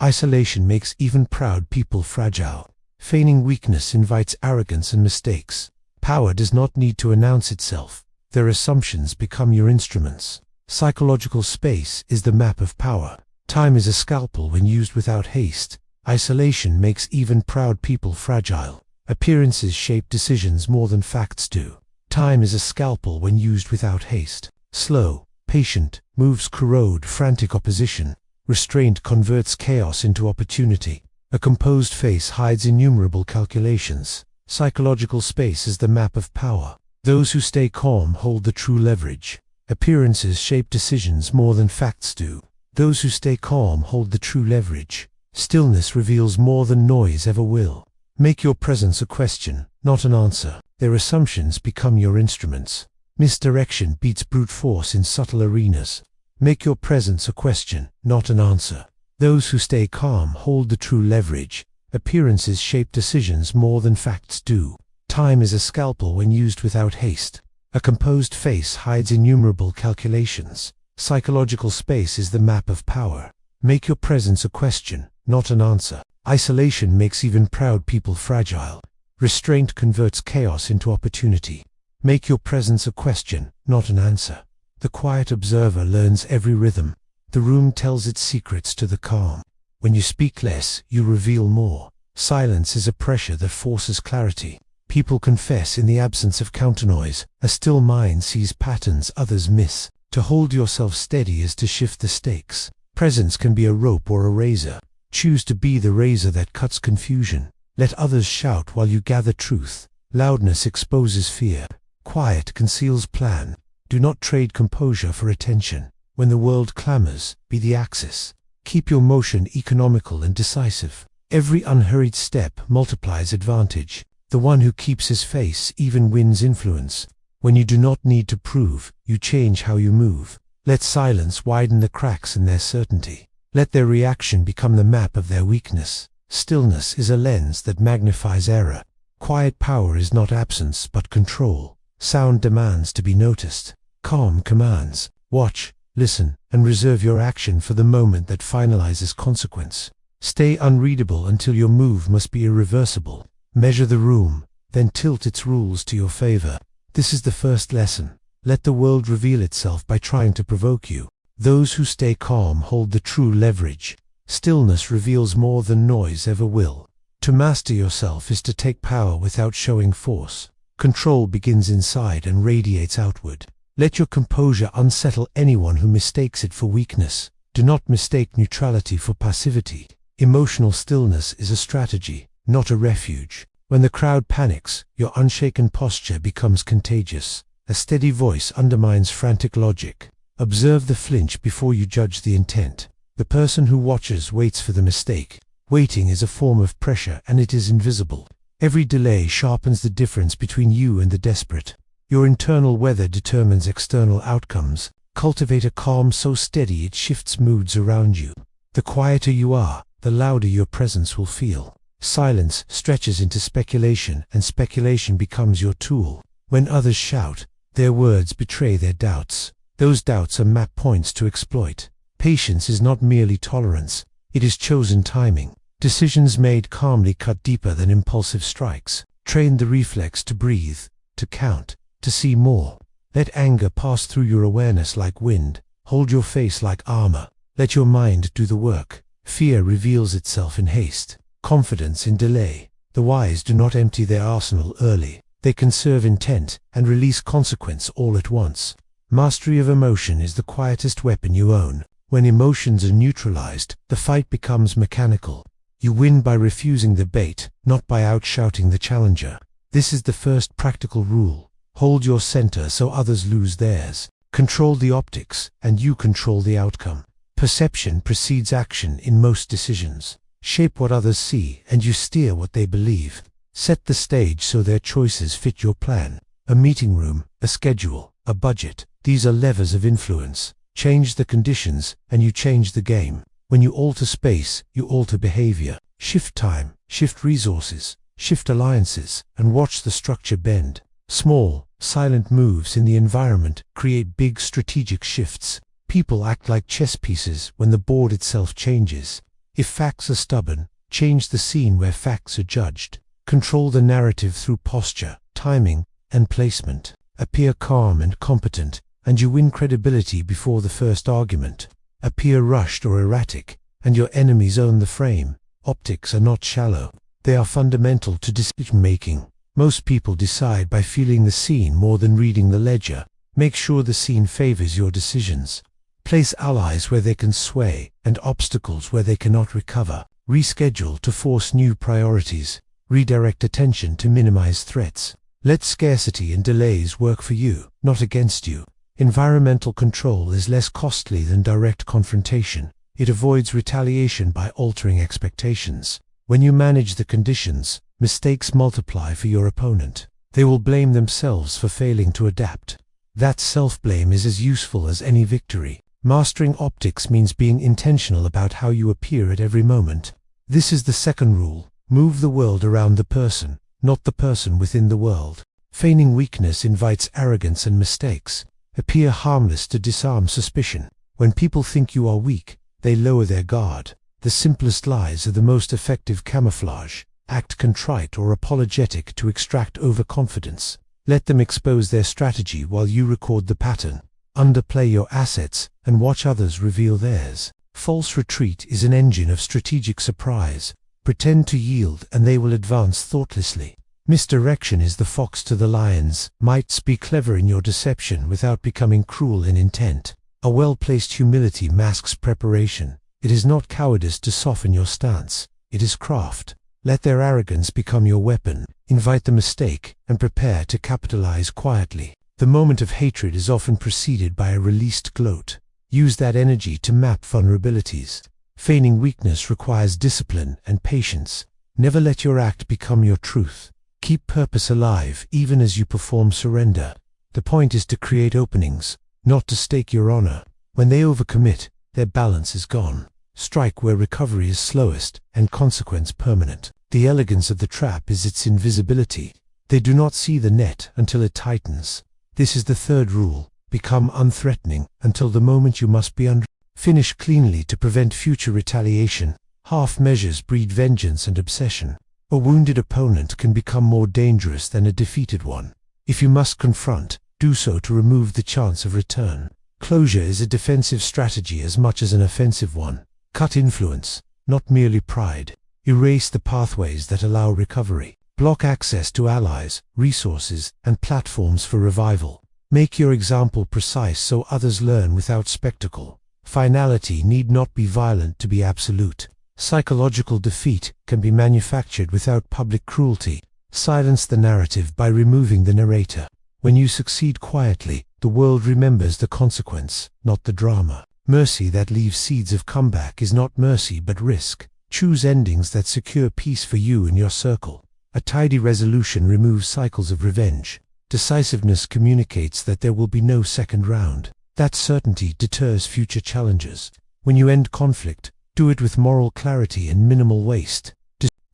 Isolation makes even proud people fragile. Feigning weakness invites arrogance and mistakes. Power does not need to announce itself. Their assumptions become your instruments. Psychological space is the map of power. Time is a scalpel when used without haste. Isolation makes even proud people fragile. Appearances shape decisions more than facts do. Time is a scalpel when used without haste. Slow, patient moves corrode frantic opposition. Restraint converts chaos into opportunity. A composed face hides innumerable calculations. Psychological space is the map of power. Those who stay calm hold the true leverage. Appearances shape decisions more than facts do. Those who stay calm hold the true leverage. Stillness reveals more than noise ever will. Make your presence a question, not an answer. Their assumptions become your instruments. Misdirection beats brute force in subtle arenas. Make your presence a question, not an answer. Those who stay calm hold the true leverage. Appearances shape decisions more than facts do. Time is a scalpel when used without haste. A composed face hides innumerable calculations. Psychological space is the map of power. Make your presence a question, not an answer. Isolation makes even proud people fragile. Restraint converts chaos into opportunity. Make your presence a question, not an answer. The quiet observer learns every rhythm. The room tells its secrets to the calm. When you speak less, you reveal more. Silence is a pressure that forces clarity. People confess in the absence of counternoise. A still mind sees patterns others miss. To hold yourself steady is to shift the stakes. Presence can be a rope or a razor. Choose to be the razor that cuts confusion. Let others shout while you gather truth. Loudness exposes fear. Quiet conceals plan. Do not trade composure for attention. When the world clamors, be the axis. Keep your motion economical and decisive. Every unhurried step multiplies advantage. The one who keeps his face even wins influence. When you do not need to prove, you change how you move. Let silence widen the cracks in their certainty. Let their reaction become the map of their weakness. Stillness is a lens that magnifies error. Quiet power is not absence but control. Sound demands to be noticed. Calm commands. Watch, listen, and reserve your action for the moment that finalizes consequence. Stay unreadable until your move must be irreversible. Measure the room, then tilt its rules to your favor. This is the first lesson. Let the world reveal itself by trying to provoke you. Those who stay calm hold the true leverage. Stillness reveals more than noise ever will. To master yourself is to take power without showing force. Control begins inside and radiates outward. Let your composure unsettle anyone who mistakes it for weakness. Do not mistake neutrality for passivity. Emotional stillness is a strategy, not a refuge. When the crowd panics, your unshaken posture becomes contagious. A steady voice undermines frantic logic. Observe the flinch before you judge the intent. The person who watches waits for the mistake. Waiting is a form of pressure and it is invisible. Every delay sharpens the difference between you and the desperate. Your internal weather determines external outcomes. Cultivate a calm so steady it shifts moods around you. The quieter you are, the louder your presence will feel. Silence stretches into speculation and speculation becomes your tool. When others shout, their words betray their doubts. Those doubts are map points to exploit. Patience is not merely tolerance, it is chosen timing. Decisions made calmly cut deeper than impulsive strikes. Train the reflex to breathe, to count, to see more. Let anger pass through your awareness like wind. Hold your face like armor. Let your mind do the work. Fear reveals itself in haste. Confidence in delay. The wise do not empty their arsenal early. They conserve intent and release consequence all at once. Mastery of emotion is the quietest weapon you own. When emotions are neutralized, the fight becomes mechanical. You win by refusing the bait, not by outshouting the challenger. This is the first practical rule. Hold your center so others lose theirs. Control the optics, and you control the outcome. Perception precedes action in most decisions. Shape what others see, and you steer what they believe. Set the stage so their choices fit your plan. A meeting room, a schedule, a budget. These are levers of influence. Change the conditions, and you change the game. When you alter space, you alter behavior. Shift time, shift resources, shift alliances, and watch the structure bend. Small, silent moves in the environment create big strategic shifts. People act like chess pieces when the board itself changes. If facts are stubborn, change the scene where facts are judged. Control the narrative through posture, timing, and placement. Appear calm and competent, and you win credibility before the first argument. Appear rushed or erratic, and your enemies own the frame. Optics are not shallow. They are fundamental to decision-making. Most people decide by feeling the scene more than reading the ledger. Make sure the scene favors your decisions. Place allies where they can sway, and obstacles where they cannot recover. Reschedule to force new priorities. Redirect attention to minimize threats. Let scarcity and delays work for you, not against you. Environmental control is less costly than direct confrontation. It avoids retaliation by altering expectations. When you manage the conditions, mistakes multiply for your opponent. They will blame themselves for failing to adapt. That self-blame is as useful as any victory. Mastering optics means being intentional about how you appear at every moment. This is the second rule. Move the world around the person, not the person within the world. Feigning weakness invites arrogance and mistakes. Appear harmless to disarm suspicion. When people think you are weak, they lower their guard. The simplest lies are the most effective camouflage. Act contrite or apologetic to extract overconfidence. Let them expose their strategy while you record the pattern. Underplay your assets and watch others reveal theirs. False retreat is an engine of strategic surprise. Pretend to yield and they will advance thoughtlessly. Misdirection is the fox to the lions. Might be clever in your deception without becoming cruel in intent. A well-placed humility masks preparation. It is not cowardice to soften your stance. It is craft. Let their arrogance become your weapon. Invite the mistake and prepare to capitalize quietly. The moment of hatred is often preceded by a released gloat. Use that energy to map vulnerabilities. Feigning weakness requires discipline and patience. Never let your act become your truth. Keep purpose alive even as you perform surrender. The point is to create openings, not to stake your honor. When they overcommit, their balance is gone. Strike where recovery is slowest and consequence permanent. The elegance of the trap is its invisibility. They do not see the net until it tightens. This is the third rule. Become unthreatening until the moment you must be under. Finish cleanly to prevent future retaliation. Half measures breed vengeance and obsession. A wounded opponent can become more dangerous than a defeated one. If you must confront, do so to remove the chance of return. Closure is a defensive strategy as much as an offensive one. Cut influence, not merely pride. Erase the pathways that allow recovery. Block access to allies, resources, and platforms for revival. Make your example precise so others learn without spectacle. Finality need not be violent to be absolute. Psychological defeat can be manufactured without public cruelty. Silence the narrative by removing the narrator. When you succeed quietly, the world remembers the consequence, not the drama. Mercy that leaves seeds of comeback is not mercy but risk. Choose endings that secure peace for you and your circle. A tidy resolution removes cycles of revenge. Decisiveness communicates that there will be no second round. That certainty deters future challenges. When you end conflict, do it with moral clarity and minimal waste.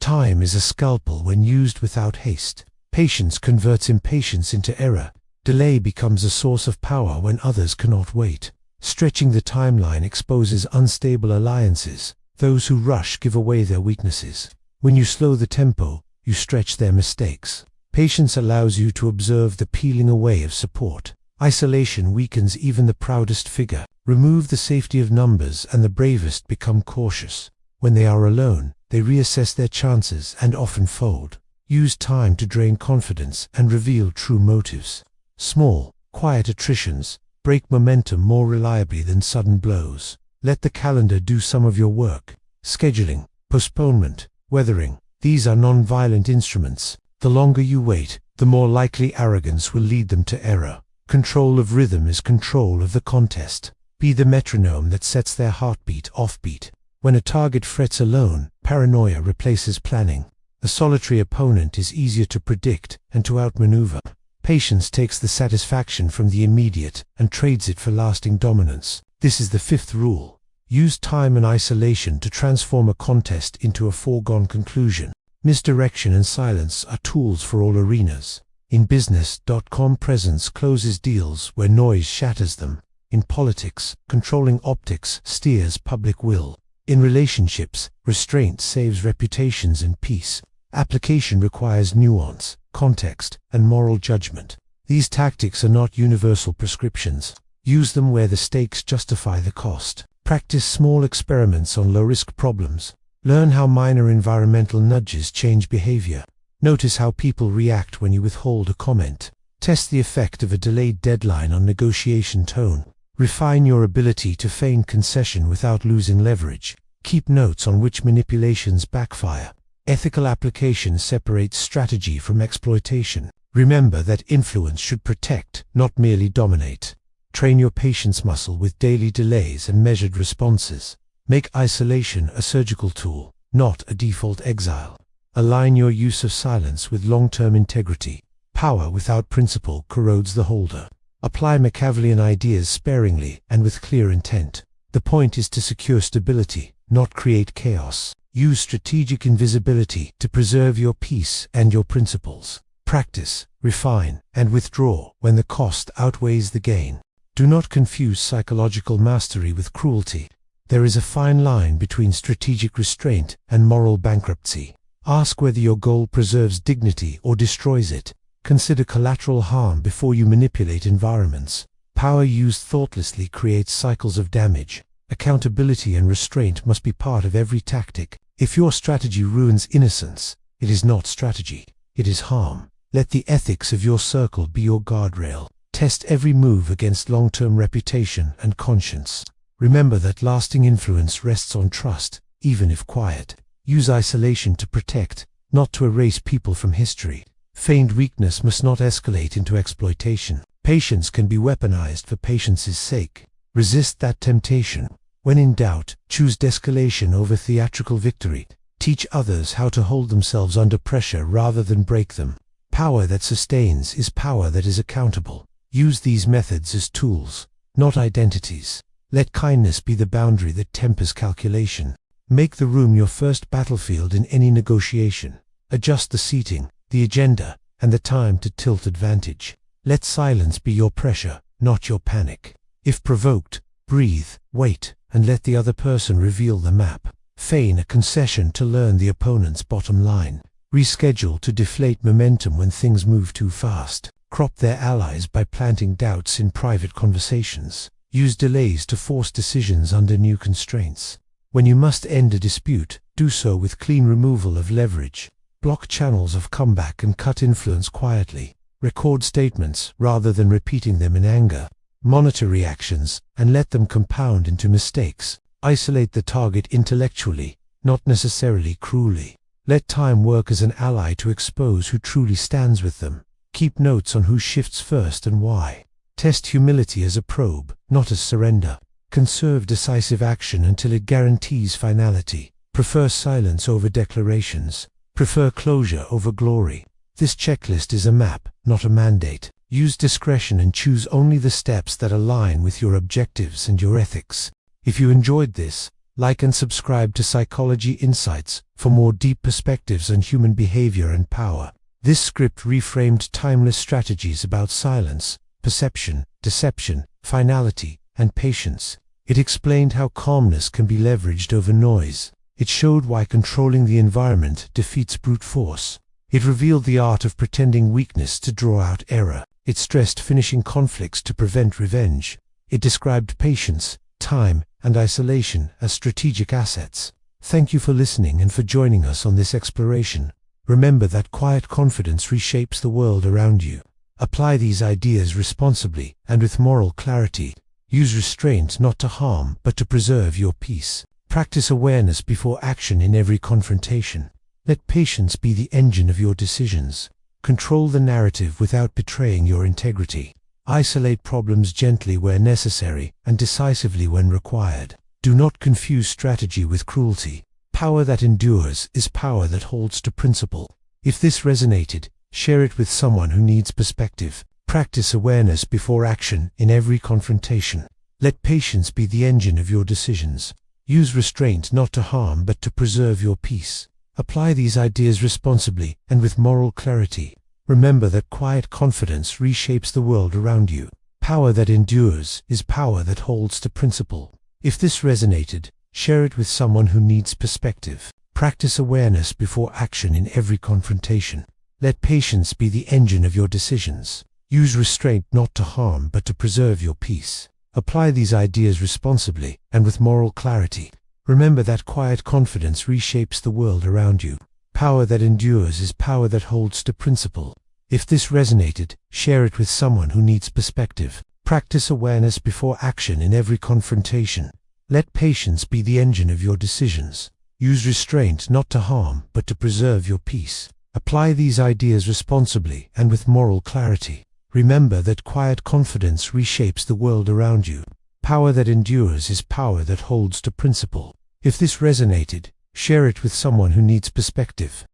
Time is a scalpel when used without haste. Patience converts impatience into error. Delay becomes a source of power when others cannot wait. Stretching the timeline exposes unstable alliances. Those who rush give away their weaknesses. When you slow the tempo, you stretch their mistakes. Patience allows you to observe the peeling away of support. Isolation weakens even the proudest figure. Remove the safety of numbers and the bravest become cautious. When they are alone, they reassess their chances and often fold. Use time to drain confidence and reveal true motives. Small, quiet attritions break momentum more reliably than sudden blows. Let the calendar do some of your work. Scheduling, postponement, weathering, these are non-violent instruments. The longer you wait, the more likely arrogance will lead them to error. Control of rhythm is control of the contest. Be the metronome that sets their heartbeat offbeat. When a target frets alone, paranoia replaces planning. A solitary opponent is easier to predict and to outmaneuver. Patience takes the satisfaction from the immediate and trades it for lasting dominance. This is the fifth rule. Use time and isolation to transform a contest into a foregone conclusion. Misdirection and silence are tools for all arenas. In business, presence closes deals where noise shatters them. In politics, controlling optics steers public will. In relationships, restraint saves reputations and peace. Application requires nuance, context, and moral judgment. These tactics are not universal prescriptions. Use them where the stakes justify the cost. Practice small experiments on low-risk problems. Learn how minor environmental nudges change behavior. Notice how people react when you withhold a comment. Test the effect of a delayed deadline on negotiation tone. Refine your ability to feign concession without losing leverage. Keep notes on which manipulations backfire. Ethical application separates strategy from exploitation. Remember that influence should protect, not merely dominate. Train your patience muscle with daily delays and measured responses. Make isolation a surgical tool, not a default exile. Align your use of silence with long-term integrity. Power without principle corrodes the holder. Apply Machiavellian ideas sparingly and with clear intent. The point is to secure stability, not create chaos. Use strategic invisibility to preserve your peace and your principles. Practice, refine, and withdraw when the cost outweighs the gain. Do not confuse psychological mastery with cruelty. There is a fine line between strategic restraint and moral bankruptcy. Ask whether your goal preserves dignity or destroys it. Consider collateral harm before you manipulate environments. Power used thoughtlessly creates cycles of damage. Accountability and restraint must be part of every tactic. If your strategy ruins innocence, it is not strategy, it is harm. Let the ethics of your circle be your guardrail. Test every move against long-term reputation and conscience. Remember that lasting influence rests on trust, even if quiet. Use isolation to protect, not to erase people from history. Feigned weakness must not escalate into exploitation. Patience can be weaponized for patience's sake. Resist that temptation. When in doubt, choose de-escalation over theatrical victory. Teach others how to hold themselves under pressure rather than break them. Power that sustains is power that is accountable. Use these methods as tools, not identities. Let kindness be the boundary that tempers calculation. Make the room your first battlefield in any negotiation. Adjust the seating, the agenda, and the time to tilt advantage. Let silence be your pressure, not your panic. If provoked, breathe, wait, and let the other person reveal the map. Feign a concession to learn the opponent's bottom line. Reschedule to deflate momentum when things move too fast. Crop their allies by planting doubts in private conversations. Use delays to force decisions under new constraints. When you must end a dispute, do so with clean removal of leverage. Block channels of comeback and cut influence quietly. Record statements rather than repeating them in anger. Monitor reactions and let them compound into mistakes. Isolate the target intellectually, not necessarily cruelly. Let time work as an ally to expose who truly stands with them. Keep notes on who shifts first and why. Test humility as a probe, not as surrender. Conserve decisive action until it guarantees finality. Prefer silence over declarations. Prefer closure over glory. This checklist is a map, not a mandate. Use discretion and choose only the steps that align with your objectives and your ethics. If you enjoyed this, like and subscribe to Psychology Insights for more deep perspectives on human behavior and power. This script reframed timeless strategies about silence, perception, deception, finality, and patience. It explained how calmness can be leveraged over noise. It showed why controlling the environment defeats brute force. It revealed the art of pretending weakness to draw out error. It stressed finishing conflicts to prevent revenge. It described patience, time, and isolation as strategic assets. Thank you for listening and for joining us on this exploration. Remember that quiet confidence reshapes the world around you. Apply these ideas responsibly and with moral clarity. Use restraint not to harm but to preserve your peace. Practice awareness before action in every confrontation. Let patience be the engine of your decisions. Control the narrative without betraying your integrity. Isolate problems gently where necessary and decisively when required. Do not confuse strategy with cruelty. Power that endures is power that holds to principle. If this resonated, share it with someone who needs perspective. Practice awareness before action in every confrontation. Let patience be the engine of your decisions. Use restraint not to harm but to preserve your peace. Apply these ideas responsibly and with moral clarity. Remember that quiet confidence reshapes the world around you. Power that endures is power that holds to principle. If this resonated, share it with someone who needs perspective. Practice awareness before action in every confrontation. Let patience be the engine of your decisions. Use restraint not to harm but to preserve your peace. Apply these ideas responsibly and with moral clarity. Remember that quiet confidence reshapes the world around you. Power that endures is power that holds to principle. If this resonated, share it with someone who needs perspective. Practice awareness before action in every confrontation. Let patience be the engine of your decisions. Use restraint not to harm but to preserve your peace. Apply these ideas responsibly and with moral clarity. Remember that quiet confidence reshapes the world around you. Power that endures is power that holds to principle. If this resonated, share it with someone who needs perspective.